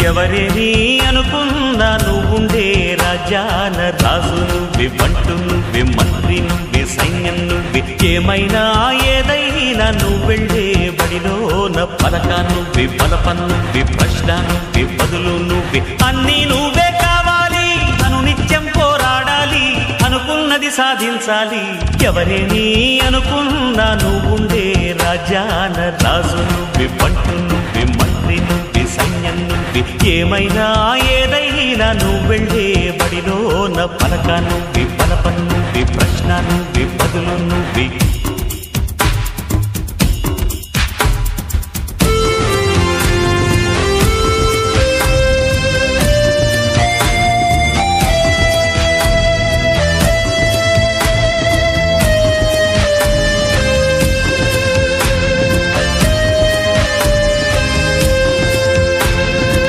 ఎవరేని అనుకున్నా నువ్వుండే రాజాన రాజు నువ్వే, బంటు నువ్వే, మంత్రి నువ్వే, సైన్యం నువ్వే, ఏమైనా ఏదైనా నువ్వెళ్ళే బడిలోన పలక నువ్వే, బలపం నువ్వే, ప్రశ్న నువ్వే, బదులు నువ్వే, అన్నీ నువ్వే కావాలి. అను నిత్యం పోరాడాలి, అనుకున్నది సాధించాలి. ఎవరేని అనుకున్నా నువ్వుండే రాజాన రాజు నువ్వే, బంటు నువ్వే, మంత్రి నువ్వే, సైన్యం నువ్వే, ఏమైనా ఏదైనా నువ్వెళ్ళే బడిలోన పలక నువ్వే, బలపం నువ్వే, ప్రశ్న నువ్వే, బదులు నువ్వే.